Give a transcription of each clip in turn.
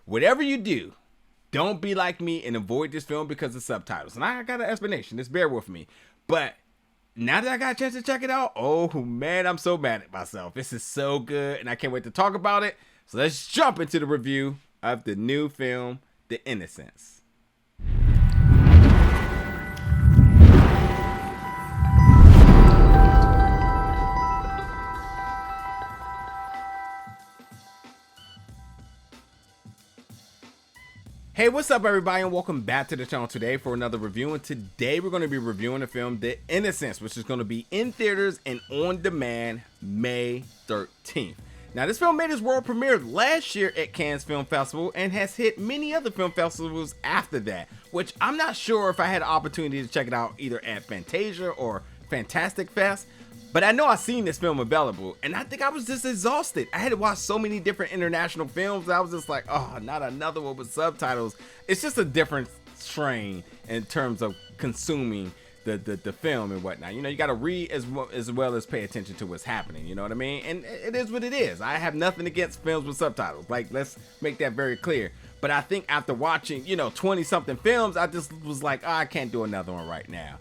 whatever you do, don't be like me and avoid this film because of subtitles. And I got an explanation. Just bear with me. But now that I got a chance to check it out, oh man, I'm so mad at myself. This is so good, and I can't wait to talk about it. So let's jump into the review of the new film, The Innocence. Hey, what's up everybody, and welcome back to the channel today for another review. And today we're going to be reviewing the film The Innocence, which is going to be in theaters and on demand May 13th. Now, this film made its world premiere last year at Cannes Film Festival and has hit many other film festivals after that, which I'm not sure if I had the opportunity to check it out either at Fantasia or Fantastic Fest. But I know I've seen this film available, and I think I was just exhausted. I had to watch so many different international films. I was just like, oh, not another one with subtitles. It's just a different strain in terms of consuming the film and whatnot. You know, you got to read as well as pay attention to what's happening. You know what I mean? And it is what it is. I have nothing against films with subtitles. Like, let's make that very clear. But I think after watching, 20-something films, I just was like, oh, I can't do another one right now.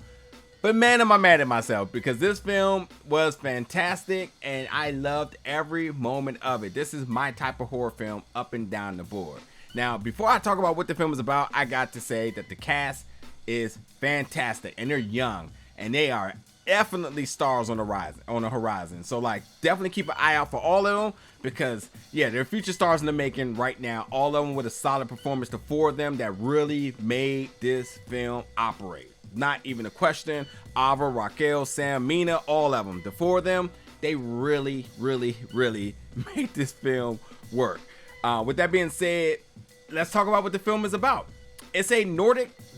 But man, am I mad at myself, because this film was fantastic and I loved every moment of it. This is my type of horror film up and down the board. Now, before I talk about what the film is about, I got to say that the cast is fantastic and they're young and they are definitely stars on the horizon. So like, definitely keep an eye out for all of them, because yeah, they're future stars in the making right now. All of them with a solid performance. The four of them that really made this film operate. Not even a question. Alva, Rakel, Sam, Mina, all of them. The four of them, they really made this film work. With that being said, let's talk about what the film is about. It's a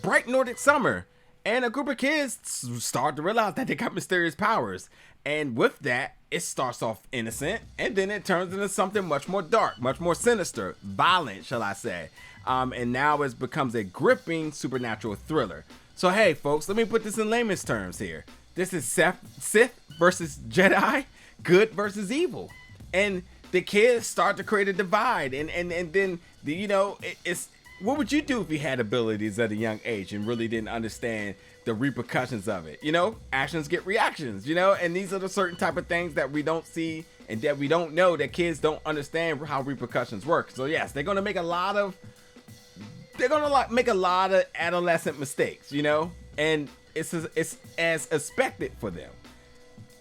bright Nordic summer, and a group of kids start to realize that they got mysterious powers. And with that, it starts off innocent, and then it turns into something much more dark, much more sinister, violent, shall I say. And now it becomes a gripping supernatural thriller. So hey folks, let me put this in layman's terms here. This is Sith versus Jedi, good versus evil. And the kids start to create a divide, and then it's what would you do if you had abilities at a young age and really didn't understand the repercussions of it? Actions get reactions, and these are the certain type of things that we don't see and that we don't know, that kids don't understand how repercussions work. So yes, they're gonna make a lot of adolescent mistakes, and it's as expected for them.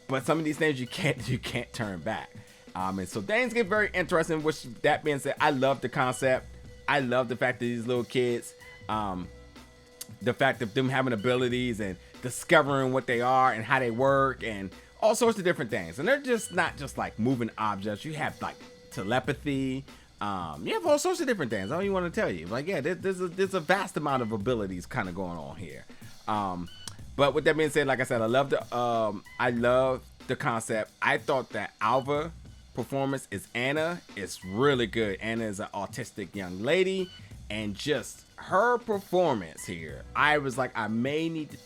But some of these things you can't turn back. And so things get very interesting. Which, that being said, I love the concept. I love the fact that these little kids, the fact of them having abilities and discovering what they are and how they work and all sorts of different things. And they're just not just like moving objects. You have like telepathy. You have all sorts of different things. I don't even want to tell you. Like, yeah, there's a vast amount of abilities kind of going on here. But with that being said, like I said, I love the concept. I thought that Alva performance is Anna is really good. Anna is an autistic young lady, and just her performance here, I was like, I may need to.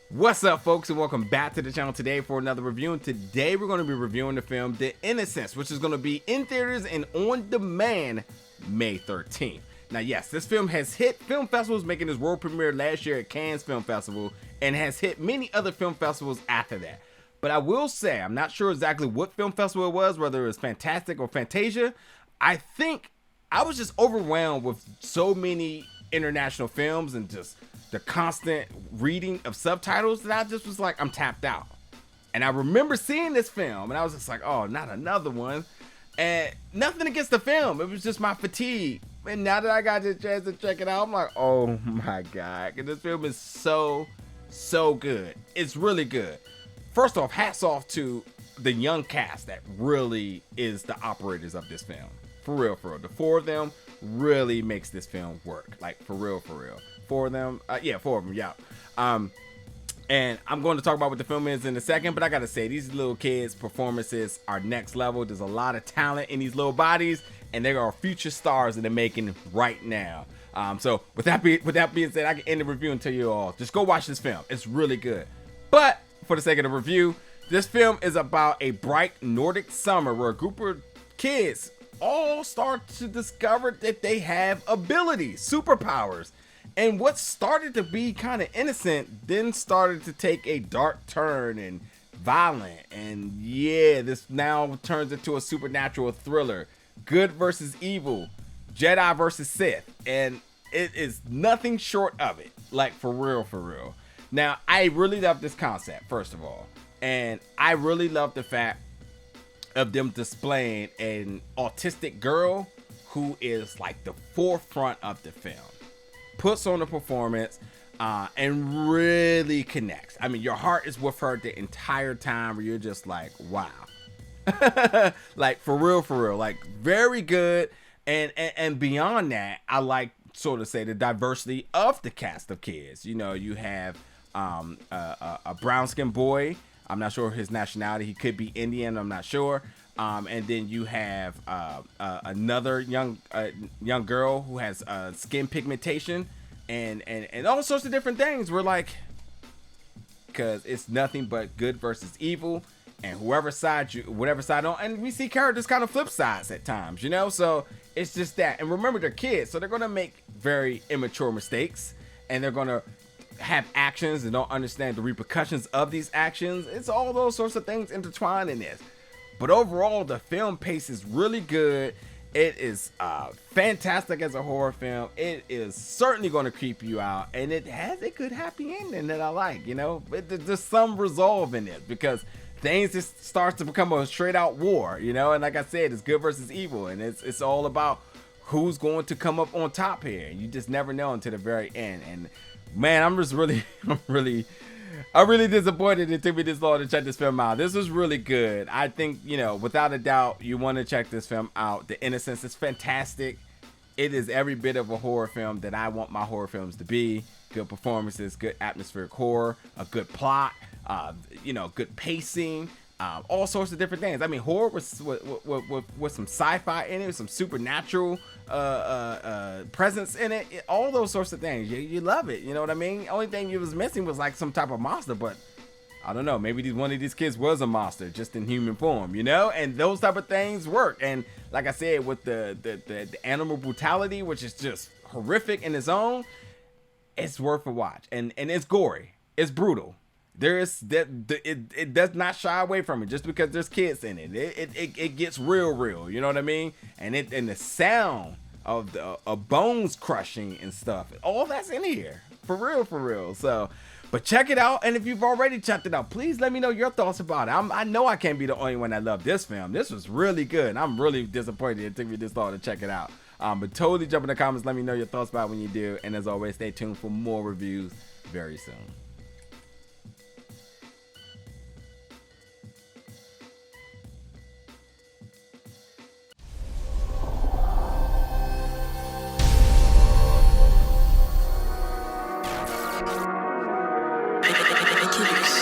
What's up folks, and welcome back to the channel today for another review. And today we're going to be reviewing the film The Innocence, which is going to be in theaters and on demand May 13th. Now yes, this film has hit film festivals, making its world premiere last year at Cannes Film Festival, and has hit many other film festivals after that. But I will say, I'm not sure exactly what film festival it was, whether it was Fantastic or Fantasia. I think I was just overwhelmed with so many international films and just the constant reading of subtitles that I just was like, I'm tapped out. And I remember seeing this film and I was just like, oh, not another one. And nothing against the film, it was just my fatigue. And now that I got the chance to check it out, I'm like, oh my god, this film is so good. It's really good. First off, hats off to the young cast that really is the operators of this film. For real. The four of them really makes this film work. Like, for real. Four of them, yeah. And I'm going to talk about what the film is in a second, but I gotta say, these little kids' performances are next level. There's a lot of talent in these little bodies, and they are future stars in the making right now. So with that being said, I can end the review and tell you all, just go watch this film. It's really good. But for the sake of the review, this film is about a bright Nordic summer where a group of kids all start to discover that they have abilities, superpowers. And what started to be kind of innocent then started to take a dark turn and violent. And yeah, this now turns into a supernatural thriller. Good versus evil, Jedi versus Sith. And it is nothing short of it. Like, for real, for real. Now, I really love this concept, first of all. And I really love the fact of them displaying an autistic girl who is like the forefront of the film. Puts on a performance and really connects. I mean, your heart is with her the entire time where you're just like, wow. Like, for real, like, very good. And beyond that, I like sort of say the diversity of the cast of kids. You know, you have a brown-skinned boy. I'm not sure his nationality. He could be Indian. I'm not sure. And then you have another young girl who has skin pigmentation and all sorts of different things. We're like, because it's nothing but good versus evil, and whatever side on, and we see characters kind of flip sides at times, you know. So it's just that. And remember, they're kids, so they're gonna make very immature mistakes, and they're gonna have actions and don't understand the repercussions of these actions. It's all those sorts of things intertwined in this. But overall, the film pace is really good. It is fantastic as a horror film. It is certainly going to creep you out, and it has a good happy ending that I like. You know, there's some resolve in it because things just starts to become a straight out war. You know, and like I said, it's good versus evil, and it's all about who's going to come up on top here. You just never know until the very end. And man, I'm really disappointed it took me this long to check this film out. This was really good. I think, you know, without a doubt, you want to check this film out. The Innocence is fantastic. It is every bit of a horror film that I want my horror films to be. Good performances, good atmospheric horror, a good plot, you know, good pacing, all sorts of different things. I mean, horror with some sci-fi in it, some supernatural presence in it, all those sorts of things. You love it, you know what I mean? Only thing you was missing was like some type of monster, but I don't know, maybe one of these kids was a monster just in human form, you know? And those type of things work. And like I said, with the animal brutality, which is just horrific in its own, it's worth a watch. And it's gory, it's brutal. There is that it does not shy away from it just because there's kids in it. It gets real, you know what I mean? And the sound of the bones crushing and stuff, all that's in here for real. So, but check it out, and if you've already checked it out, please let me know your thoughts about it. I know I can't be the only one that loved this film. This was really good, and I'm really disappointed it took me this long to check it out. But totally jump in the comments, let me know your thoughts about it when you do, and as always, stay tuned for more reviews very soon. I keep